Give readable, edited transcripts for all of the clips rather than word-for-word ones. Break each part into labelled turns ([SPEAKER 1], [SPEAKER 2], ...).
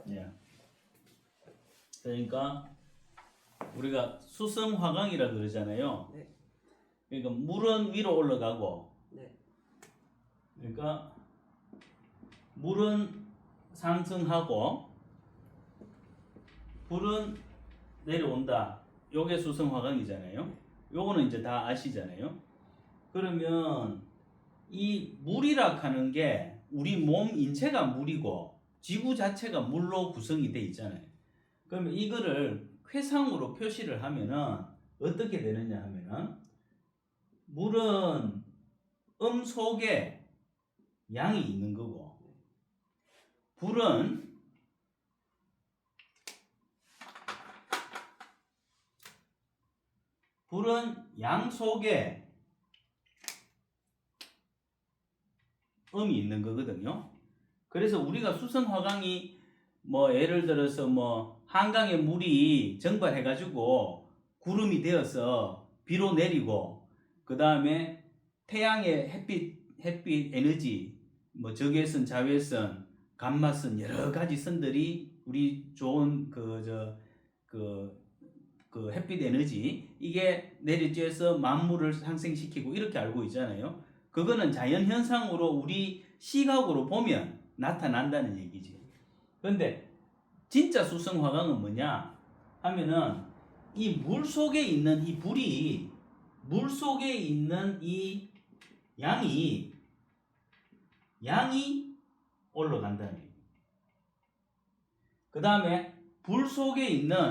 [SPEAKER 1] 예. 그러니까 우리가 수성화강이라 그러잖아요.
[SPEAKER 2] 네.
[SPEAKER 1] 그러니까 물은 위로 올라가고,
[SPEAKER 2] 네.
[SPEAKER 1] 그러니까 물은 상승하고 불은 내려온다. 요게 수성화강이잖아요. 요거는 이제 다 아시잖아요. 그러면 이 물이라 하는 게 우리 몸 인체가 물이고 지구 자체가 물로 구성이 돼 있잖아요. 그러면 이거를 회상으로 표시를 하면은 어떻게 되느냐 하면은 물은 속에 양이 있는 거고 불은 양 속에 음이 있는 거거든요. 그래서 우리가 수성화강이 뭐 예를 들어서 뭐 한강에 물이 증발해가지고 구름이 되어서 비로 내리고 그 다음에 태양의 햇빛 에너지 뭐 적외선, 자외선, 감마선 여러 가지 선들이 우리 좋은 그 햇빛 에너지 이게 내리쬐서 만물을 상생시키고 이렇게 알고 있잖아요. 그거는 자연 현상으로 우리 시각으로 보면 나타난다는 얘기지. 그런데 진짜 수성화강은 뭐냐 하면은 이 물 속에 있는 이 불이 물 속에 있는 이 양이 올라간다는 얘기. 그 다음에 불 속에 있는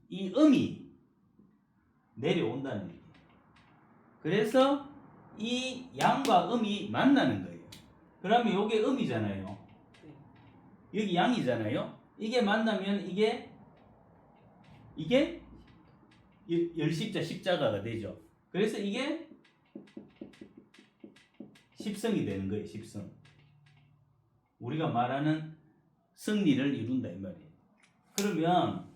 [SPEAKER 1] 이 음이 내려온다는 얘기. 그래서 이 양과 음이 만나는 거예요. 그러면 이게 음이잖아요. 여기 양이잖아요. 이게 만나면 이게 십자가가 되죠. 그래서 이게 십성이 되는 거예요. 십성. 우리가 말하는 승리를 이룬다 이 말이에요. 그러면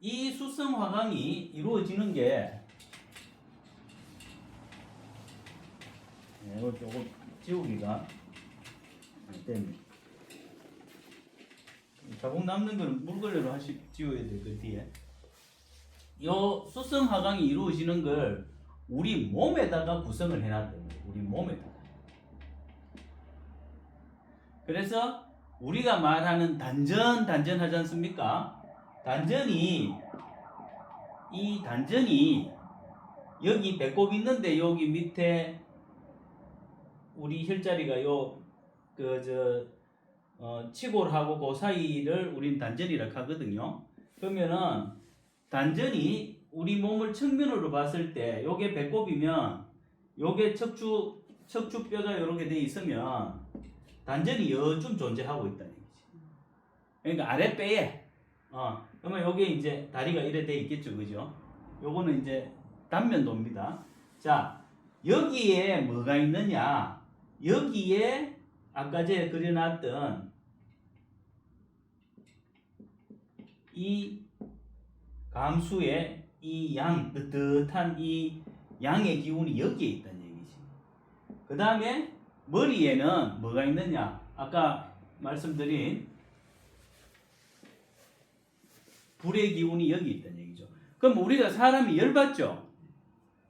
[SPEAKER 1] 이 수성화강이 이루어지는 게 이거 조금 지우기가 안 됩니다. 자국 남는 거는 물걸레로 지워야 돼. 그 뒤에 요 수성화강이 이루어지는 걸 우리 몸에다가 구성을 해놨대요. 우리 몸에다가. 그래서 우리가 말하는 단전하지 않습니까? 단전이 여기 배꼽 있는데 여기 밑에 우리 혈자리가 치골하고 그 사이를 우린 단전이라고 하거든요. 그러면은 단전이 우리 몸을 측면으로 봤을 때 요게 배꼽이면 요게 척추뼈가 이렇게 돼 있으면 단전이 요쯤 존재하고 있다는 얘기지. 그러니까 아랫배에 그러면 요게 이제 다리가 이래 돼 있겠죠. 그죠? 요거는 이제 단면도입니다. 자, 여기에 뭐가 있느냐? 여기에 아까 제가 그려놨던 이 감수의 이 양, 뜨뜻한 이 양의 기운이 여기에 있다는 얘기지. 그 다음에 머리에는 뭐가 있느냐? 아까 말씀드린 불의 기운이 여기 있다는 얘기죠. 그럼 우리가 사람이 열받죠?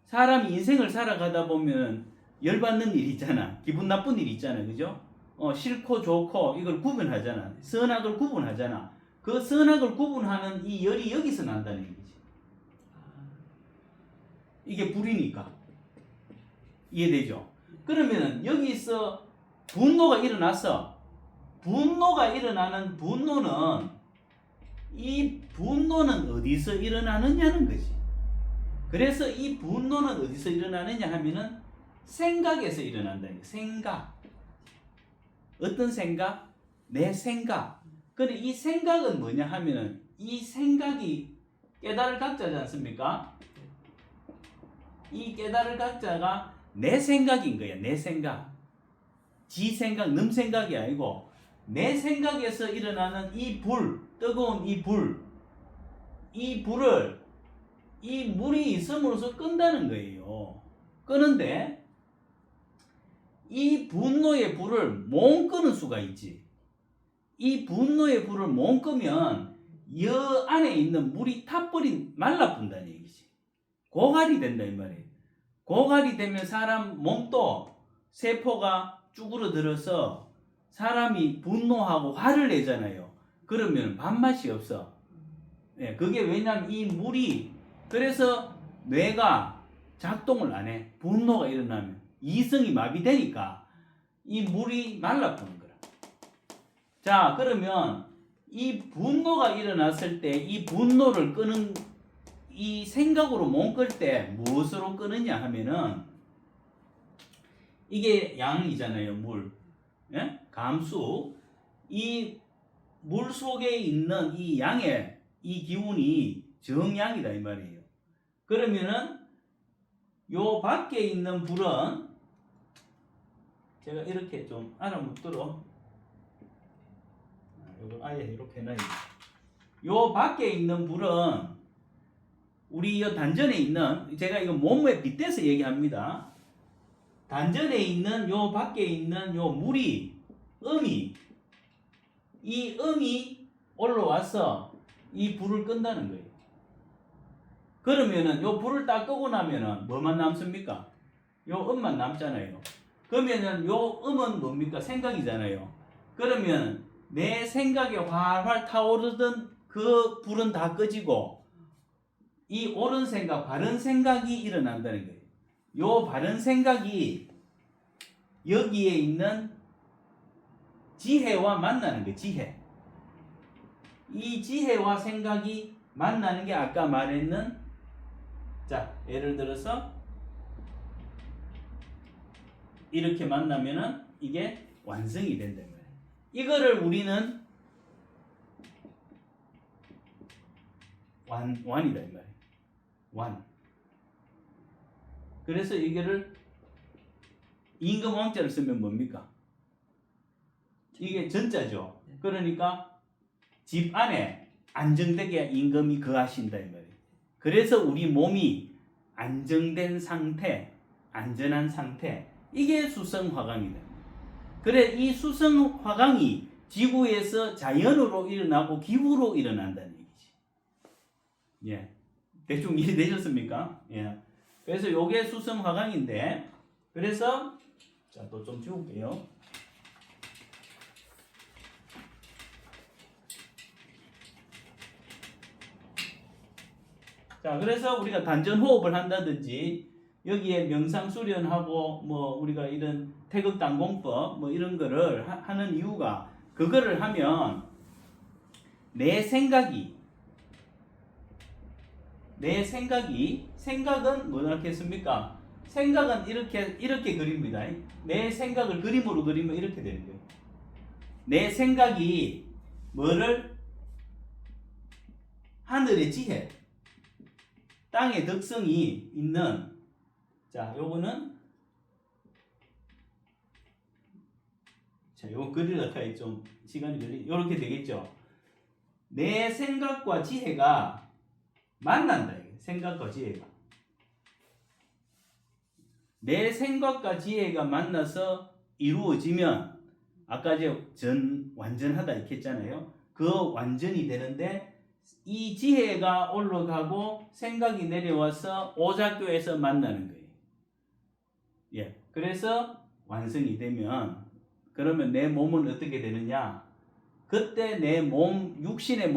[SPEAKER 1] 사람이 인생을 살아가다 보면 열받는 일이 있잖아. 기분 나쁜 일이 있잖아. 그죠? 싫고 좋고 이걸 구분하잖아. 선악을 구분하잖아. 그 선악을 구분하는 이 열이 여기서 난다는 얘기지. 이게 불이니까. 이해되죠? 그러면 여기서 분노가 일어났어. 분노가 일어나는 이 분노는 어디서 일어나느냐는 거지. 그래서 이 분노는 어디서 일어나느냐 하면은 생각에서 일어난다는 거예요. 생각. 어떤 생각? 내 생각. 근데 이 생각은 뭐냐 하면은 이 생각이 깨달을 각자지 않습니까? 이 깨달을 각자가 내 생각인 거야. 내 생각. 지 생각, 놈 생각이 아니고 내 생각에서 일어나는 이 불, 뜨거운 이 불을 이 물이 있음으로써 끈다는 거예요. 끄는데 이 분노의 불을 못 끄는 수가 있지. 이 분노의 불을 못 끄면 여 안에 있는 물이 타버린 말라붙는다는 얘기지. 고갈이 된다 이 말이에요. 고갈이 되면 사람 몸도 세포가 쭈그러들어서 사람이 분노하고 화를 내잖아요. 그러면 밥맛이 없어. 예, 그게 왜냐면 이 물이 그래서 뇌가 작동을 안 해. 분노가 일어나면 이성이 마비되니까 이 물이 말라붙는 거라. 자, 그러면 이 분노가 일어났을 때 이 분노를 끄는 이 생각으로 못 끌 때 무엇으로 끄느냐 하면은 이게 양이잖아요. 물. 예? 감수. 이 물 속에 있는 이 양의 이 기운이 정양이다 이 말이에요. 그러면은 요 밖에 있는 불은 제가 이렇게 좀 알아먹도록 이거 아예 이렇게 해놔야 요 밖에 있는 불은 우리 이 단전에 있는 제가 이거 몸에 빗대서 얘기합니다. 단전에 있는 요 밖에 있는 요 물이 이 음이 올라와서 이 불을 끈다는 거예요. 그러면은 요 불을 딱 끄고 나면은 뭐만 남습니까? 요 음만 남잖아요. 그러면은 요 음은 뭡니까? 생각이잖아요. 그러면 내 생각에 활활 타오르던 그 불은 다 꺼지고 이 옳은 생각, 바른 생각이 일어난다는 거예요. 요 바른 생각이 여기에 있는 지혜와 만나는 거예요. 지혜. 이 지혜와 생각이 만나는 게 아까 말했는 자, 예를 들어서 이렇게 만나면은 이게 완성이 된다는 거예요. 이거를 우리는 완이다 이 말이에요. 완. 그래서 이거를 임금 왕자를 쓰면 뭡니까? 이게 전자죠. 그러니까 집 안에 안정되게 임금이 거하신다 이 말이에요. 그래서 우리 몸이 안정된 상태, 안전한 상태, 이게 수성화강이다. 그래 이 수성화강이 지구에서 자연으로 일어나고 기후로 일어난다는 얘기지. 예, 대충 이해되셨습니까? 예. 그래서 요게 수성화강인데, 그래서 자, 또 좀 지울게요. 자, 그래서 우리가 단전 호흡을 한다든지 여기에 명상 수련하고 뭐 우리가 이런 태극단공법 뭐 이런 거를 하는 이유가 그거를 하면 내 생각은 뭐라겠습니까? 생각은 이렇게 그립니다. 내 생각을 그림으로 그리면 이렇게 되는 거예요. 내 생각이 뭐를 하늘의 지혜, 땅의 덕성이 있는 자, 요거는 자, 요거 그리려니까 좀 시간이 요렇게 되겠죠. 내 생각과 지혜가 만난다. 생각과 지혜가. 내 생각과 지혜가 만나서 이루어지면 아까 완전하다 이렇게 했잖아요. 그 완전이 되는데 이 지혜가 올라가고 생각이 내려와서 오작교에서 만나는 거예요. 예. 그래서 완성이 되면 그러면 내 몸은 어떻게 되느냐? 그때 내 몸, 육신의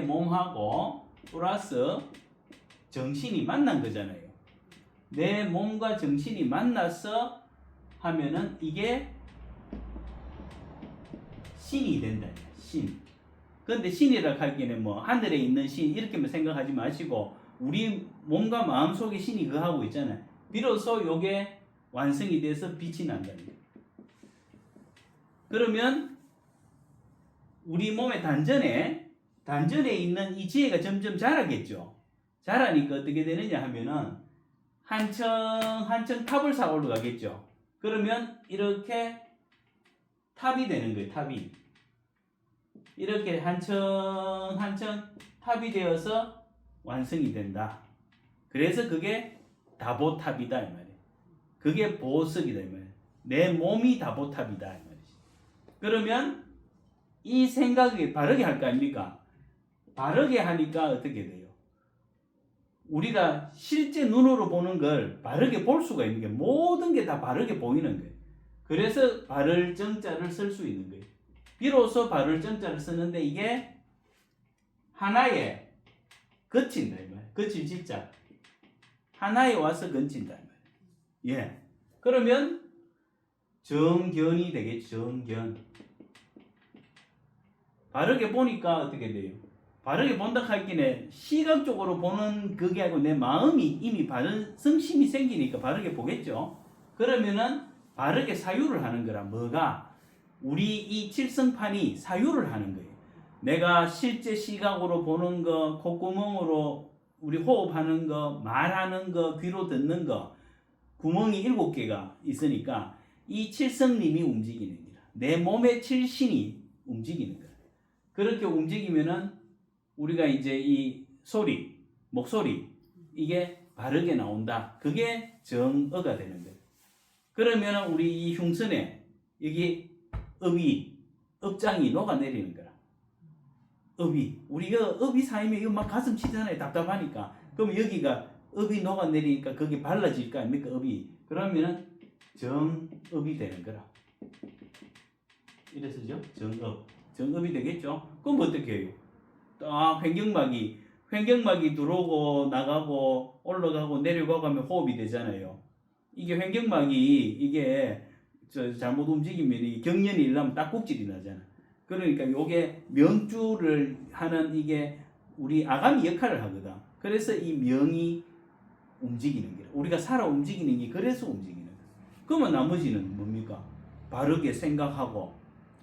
[SPEAKER 1] 몸하고 플러스 정신이 만난 거잖아요. 내 몸과 정신이 만나서 하면은 이게 신이 된다. 신. 그런데 신이라고 하기에는 뭐 하늘에 있는 신 이렇게만 생각하지 마시고 우리 몸과 마음 속에 신이 거하고 있잖아요. 비로소 요게 완성이 돼서 빛이 난다는 거예요. 그러면 우리 몸의 단전에 있는 이 지혜가 점점 자라겠죠. 자라니까 어떻게 되느냐 하면은 한층 탑을 쌓아 올라가겠죠. 그러면 이렇게 탑이 되는 거예요. 탑이. 이렇게 한층 탑이 되어서 완성이 된다. 그래서 그게 다보탑이다 이 말이에요. 그게 보석이다 이 말이에요. 내 몸이 다보탑이다 이 말이지. 그러면 이 생각이 바르게 할 거 아닙니까? 바르게 하니까 어떻게 돼요? 우리가 실제 눈으로 보는 걸 바르게 볼 수가 있는 게 모든 게 다 바르게 보이는 거예요. 그래서 바를 정자를 쓸 수 있는 거예요. 비로소 바를 정자를 쓰는데 이게 하나에 그친다 이 말이에요. 그칠 진짜 하나에 와서 그친다 이 말이에요. 예. 그러면 정견이 되겠죠. 정견. 바르게 보니까 어떻게 돼요? 바르게 본다 할기에 시각적으로 보는 그게 아니고 내 마음이 이미 바른 성심이 생기니까 바르게 보겠죠. 그러면은 바르게 사유를 하는 거라. 뭐가? 우리 이 칠성판이 사유를 하는 거예요. 내가 실제 시각으로 보는 거, 콧구멍으로 우리 호흡하는 거, 말하는 거, 귀로 듣는 거, 구멍이 7개가 있으니까 이 칠성님이 움직이는 거라. 내 몸의 칠신이 움직이는 거야. 그렇게 움직이면은 우리가 이제 이 소리, 목소리 이게 바르게 나온다. 그게 정어가 되는 거예요. 그러면 우리 이 흉선에 여기 업이, 업장이 녹아내리는 거라. 업이. 우리가 업이 쌓이면 이거 막 가슴 치잖아요. 답답하니까. 그럼 여기가 업이 녹아내리니까 거기 발라질 거 아닙니까? 업이. 그러면은 정업이 되는 거라. 이래서죠. 정업. 정업이 되겠죠. 그럼 어떻게 해요? 딱 횡격막이 들어오고 나가고 올라가고 내려가고 하면 호흡이 되잖아요. 이게 횡격막이 이게 잘못 움직이면 이 경련이 일어나면 딱꼭질이 나잖아. 그러니까 요게 명주를 하는 이게 우리 아가미 역할을 하거든. 그래서 이 명이 움직이는 게 우리가 살아 움직이는 게 그래서 움직이는 거야. 그러면 나머지는 뭡니까? 바르게 생각하고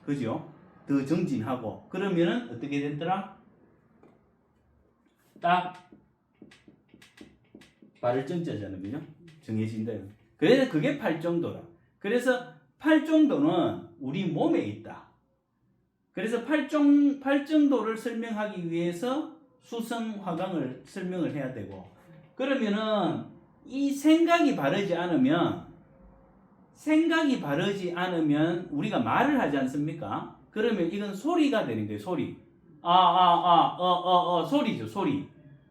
[SPEAKER 1] 그죠? 더 정진하고 그러면은 어떻게 되더라? 딱 바를 정자잖아요. 그죠? 정해진다. 그래서 그게 팔정도라. 그래서 팔정도는 우리 몸에 있다. 그래서 팔정도를 설명하기 위해서 수성화강을 설명을 해야 되고 그러면은 이 생각이 바르지 않으면 우리가 말을 하지 않습니까? 그러면 이건 소리가 되는 거예요. 소리. 소리죠. 소리.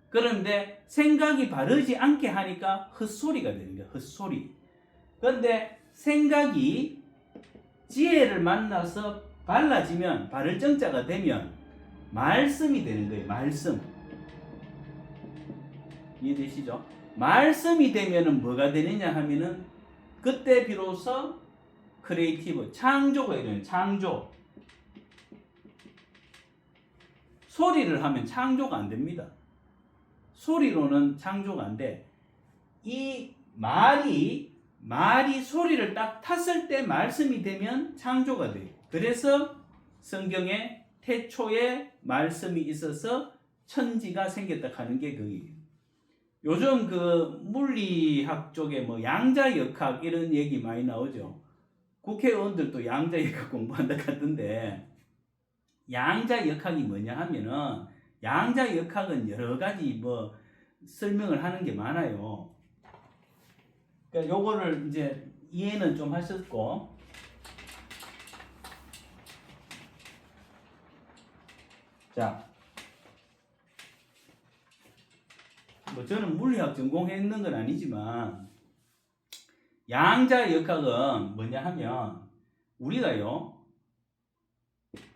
[SPEAKER 1] 그런데 생각이 바르지 않게 하니까 헛소리가 되는 거야. 헛소리. 그런데 생각이 지혜를 만나서 발라지면 바를 정자가 되면 말씀이 되는 거예요. 말씀. 이해되시죠? 말씀이 되면은 뭐가 되느냐 하면은 그때 비로소 크리에이티브 창조가 이루어져요. 창조. 소리를 하면 창조가 안 됩니다. 소리로는 창조가 안 돼. 이 말이 소리를 딱 탔을 때 말씀이 되면 창조가 돼요. 그래서 성경에 태초에 말씀이 있어서 천지가 생겼다 하는 게 그게. 요즘 그 물리학 쪽에 뭐 양자역학 이런 얘기 많이 나오죠. 국회의원들도 양자역학 공부한다 같던데 양자역학이 뭐냐 하면은 양자역학은 여러 가지 뭐 설명을 하는 게 많아요. 그러니까 요거를 이제 이해는 좀 하셨고 자, 뭐 저는 물리학 전공했는 건 아니지만 양자역학은 뭐냐 하면 우리가요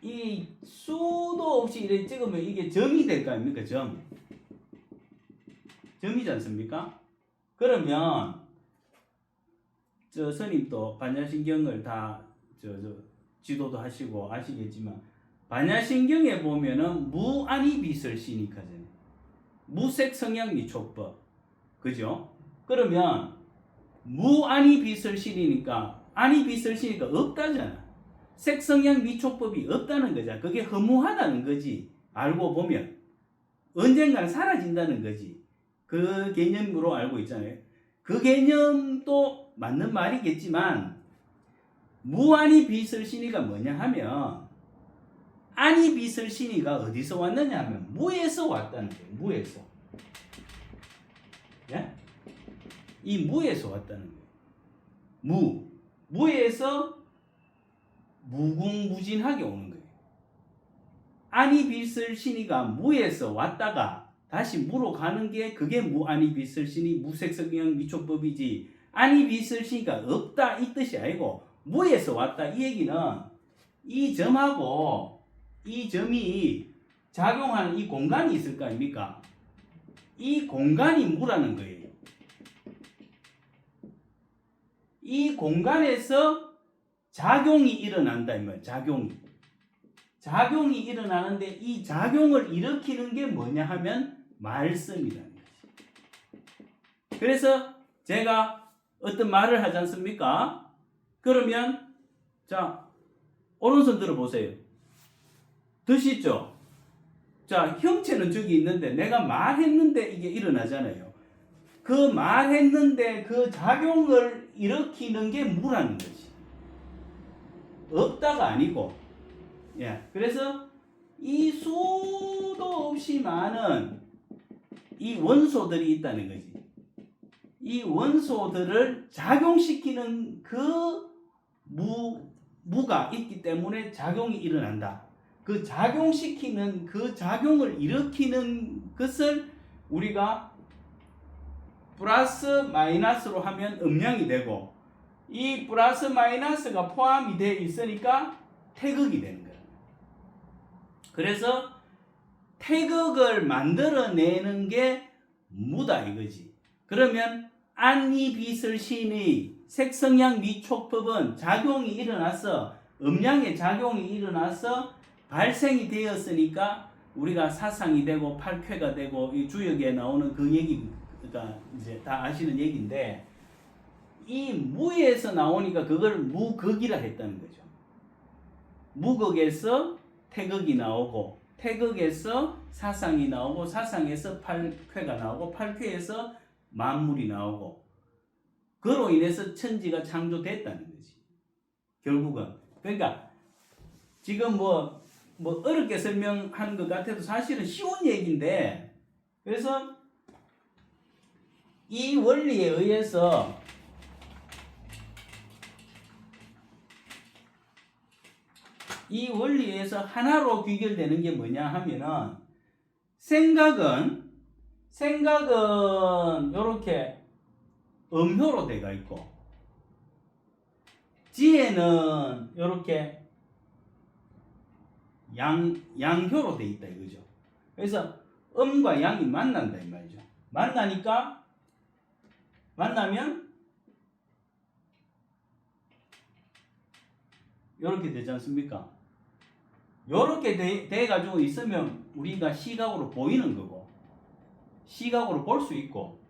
[SPEAKER 1] 이 수도 없이 이렇게 찍으면 이게 점이 될 거 아닙니까? 점이지 않습니까? 그러면 저 스님도 반야신경을 다 지도도 하시고 아시겠지만 반야신경에 보면은 무안이비설시니까잖아요. 무색성향미촉법. 그죠? 그러면 무안이비설시니까 안이비설시니까 없다잖아. 색성향미촉법이 없다는 거잖아. 그게 허무하다는 거지. 알고 보면 언젠가는 사라진다는 거지. 그 개념으로 알고 있잖아요. 그 개념도 맞는 말이겠지만 무안이비설시니가 뭐냐 하면 안이비설시니가 어디서 왔느냐 하면 무에서 왔다는 거예요. 무에서. 예? 이 무에서 왔다는 거예요. 무에서 무궁무진하게 오는 거예요. 아니 빛을 신이가 무에서 왔다가 다시 무로 가는 게 그게 무아니 빛을 신이 무색성형 미촉법이지. 아니 빛을 신이가 없다 이 뜻이 아니고 무에서 왔다 이 얘기는 이 점하고 이 점이 작용하는 이 공간이 있을 거 아닙니까? 이 공간이 무라는 거예요. 이 공간에서 작용이 일어난다 이 말. 작용이 일어나는데 이 작용을 일으키는 게 뭐냐 하면 말씀이라는 거지. 그래서 제가 어떤 말을 하지 않습니까? 그러면 자 오른손 들어보세요. 드시죠? 자 형체는 저기 있는데 내가 말했는데 이게 일어나잖아요. 그 말했는데 그 작용을 일으키는 게 무라는 거지. 없다가 아니고. 예. 그래서 이 수도 없이 많은 이 원소들이 있다는 거지. 이 원소들을 작용시키는 그 무가 있기 때문에 작용이 일어난다. 그 작용시키는 그 작용을 일으키는 것을 우리가 플러스 마이너스로 하면 음량이 되고 이 플러스 마이너스가 포함이 되어 있으니까 태극이 되는 거예요. 그래서 태극을 만들어내는 게 무다 이거지. 그러면 안이 빛을 신의 색성향 미촉법은 작용이 일어나서 음량의 작용이 일어나서 발생이 되었으니까 우리가 사상이 되고 팔쾌가 되고 이 주역에 나오는 그 얘기가 이제 다 아시는 얘기인데 이 무에서 나오니까 그걸 무극이라 했다는 거죠. 무극에서 태극이 나오고 태극에서 사상이 나오고 사상에서 팔쾌가 나오고 팔쾌에서 만물이 나오고 그로 인해서 천지가 창조됐다는 거지. 결국은 그러니까 지금 뭐 어렵게 설명하는 것 같아도 사실은 쉬운 얘기인데 그래서 이 원리에 의해서 하나로 귀결되는 게 뭐냐 하면은 생각은 이렇게 음효로 되어 있고 지혜는 이렇게 양효로 되어 있다 이거죠. 그래서 음과 양이 만난다 이 말이죠. 만나면 이렇게 되지 않습니까? 이렇게 돼 가지고 있으면 우리가 시각으로 보이는 거고 시각으로 볼 수 있고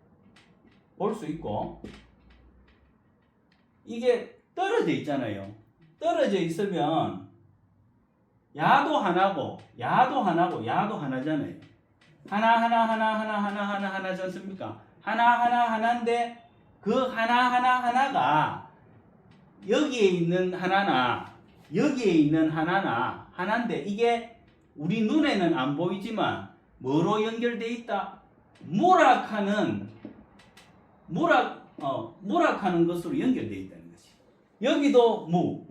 [SPEAKER 1] 이게 떨어져 있잖아요. 떨어져 있으면 야도 하나고 야도 하나잖아요. 하나지 않습니까? 하나인데 그 하나가 여기에 있는 하나나 여기에 있는 하나인데 이게 우리 눈에는 안 보이지만 뭐로 연결되어 있다? 무락하는 것으로 연결되어 있다는 것이. 여기도 무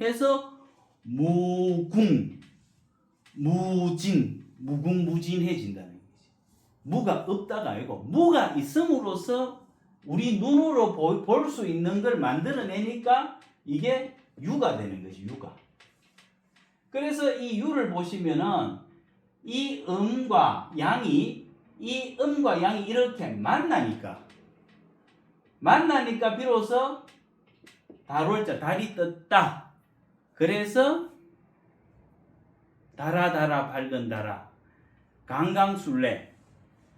[SPEAKER 1] 해서 무궁무진해진다는 거지. 무가 없다가 아니고 무가 있음으로써 우리 눈으로 볼 수 있는 걸 만들어내니까 이게 유가 되는 거지. 유가. 그래서 이 유를 보시면은 이 음과 양이 이렇게 만나니까 비로소 달월자 달이 떴다. 그래서 달아 밝은 달아 강강술래.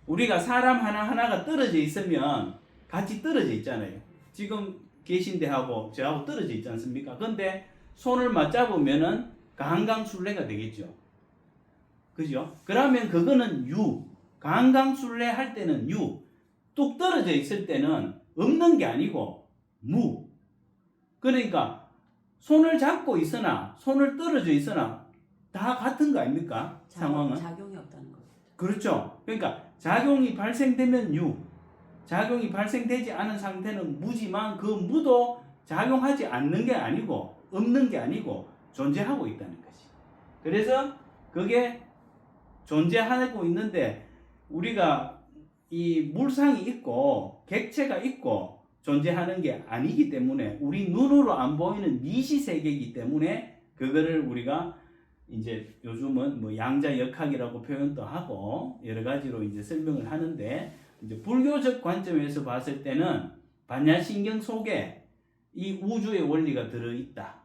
[SPEAKER 1] 우리가 사람 하나가 떨어져 있으면 같이 떨어져 있잖아요. 지금 계신 데하고 저하고 떨어져 있지 않습니까? 근데 손을 맞잡으면은 강강술래가 되겠죠. 그죠? 그러면 그거는 유. 강강술래 할 때는 유. 뚝 떨어져 있을 때는 없는 게 아니고 무. 그러니까 손을 잡고 있으나 손을 떨어져 있으나 다 같은 거 아닙니까? 상황은.
[SPEAKER 2] 작용이 없다는 거죠.
[SPEAKER 1] 그렇죠. 그러니까 작용이 발생되면 유. 작용이 발생되지 않은 상태는 무지만 그 무도 작용하지 않는 게 아니고 없는 게 아니고 존재하고 있다는 것이. 그래서 그게 존재하고 있는데 우리가 이 물상이 있고 객체가 있고 존재하는 게 아니기 때문에 우리 눈으로 안 보이는 미시 세계이기 때문에 그거를 우리가 이제 요즘은 뭐 양자 역학이라고 표현도 하고 여러 가지로 이제 설명을 하는데 이제 불교적 관점에서 봤을 때는 반야신경 속에 이 우주의 원리가 들어있다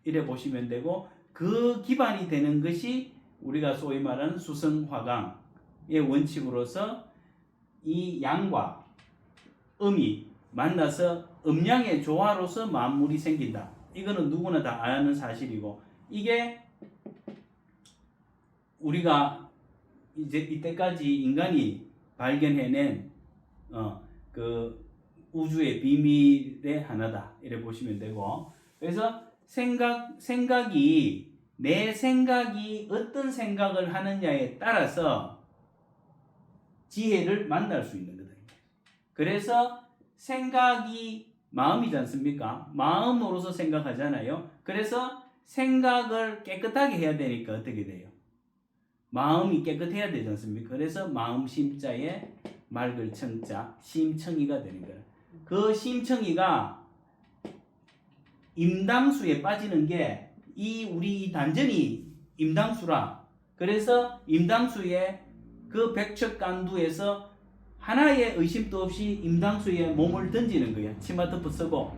[SPEAKER 1] 이래 보시면 되고 그 기반이 되는 것이 우리가 소위 말하는 수성화강의 원칙으로서 이 양과 음이 만나서 음양의 조화로서 만물이 생긴다. 이거는 누구나 다 아는 사실이고 이게 우리가 이제 이때까지 인간이 발견해낸 그 우주의 비밀의 하나다. 이래 보시면 되고 그래서 생각이 내 생각이 어떤 생각을 하느냐에 따라서 지혜를 만날 수 있는 거다. 그래서 생각이 마음이지 않습니까? 마음으로서 생각하잖아요. 그래서 생각을 깨끗하게 해야 되니까 어떻게 돼요? 마음이 깨끗해야 되지 않습니까? 그래서 마음 심자에 맑을 청자 심청이가 되는 거예요. 그 심청이가 임당수에 빠지는 게 우리 단전이 임당수라. 그래서 임당수의 그 백척간두에서 하나의 의심도 없이 임당수에 몸을 던지는 거예요. 치마 덮어 쓰고.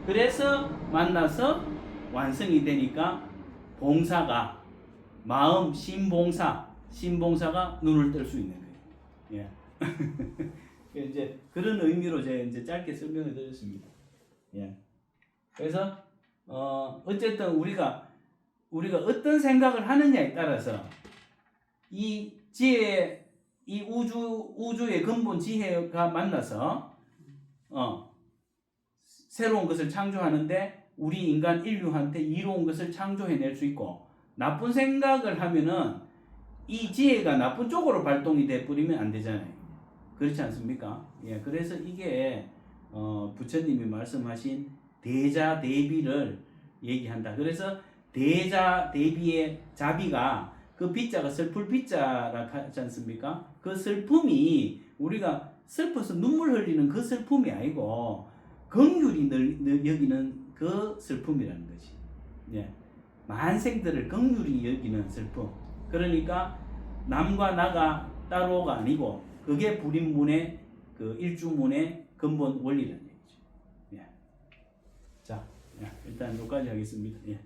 [SPEAKER 1] 그래서 만나서 완성이 되니까 봉사가 마음 신봉사가 눈을 뜰 수 있는 거예요. 예. 이제 그런 의미로 제가 이제 짧게 설명을 드렸습니다. 예. 그래서 어쨌든 우리가 어떤 생각을 하느냐에 따라서 이 지혜 이 우주의 근본 지혜가 만나서 새로운 것을 창조하는데 우리 인간 인류한테 이로운 것을 창조해낼 수 있고 나쁜 생각을 하면은 이 지혜가 나쁜 쪽으로 발동이 돼버리면 안 되잖아요. 그렇지 않습니까? 예, 그래서 이게 부처님이 말씀하신 대자 대비를 얘기한다. 그래서 대자 대비의 자비가 그 비자가 슬플 비자라 하지 않습니까? 그 슬픔이 우리가 슬퍼서 눈물 흘리는 그 슬픔이 아니고 긍휼히 여기는 그 슬픔이라는 거지. 예. 만생들을 긍휼히 여기는 슬픔. 그러니까 남과 나가 따로가 아니고 그게 불인문의 그 일주문의 근본 원리라는 얘기죠. 예. 자, 일단 여기까지 하겠습니다. 예. 예.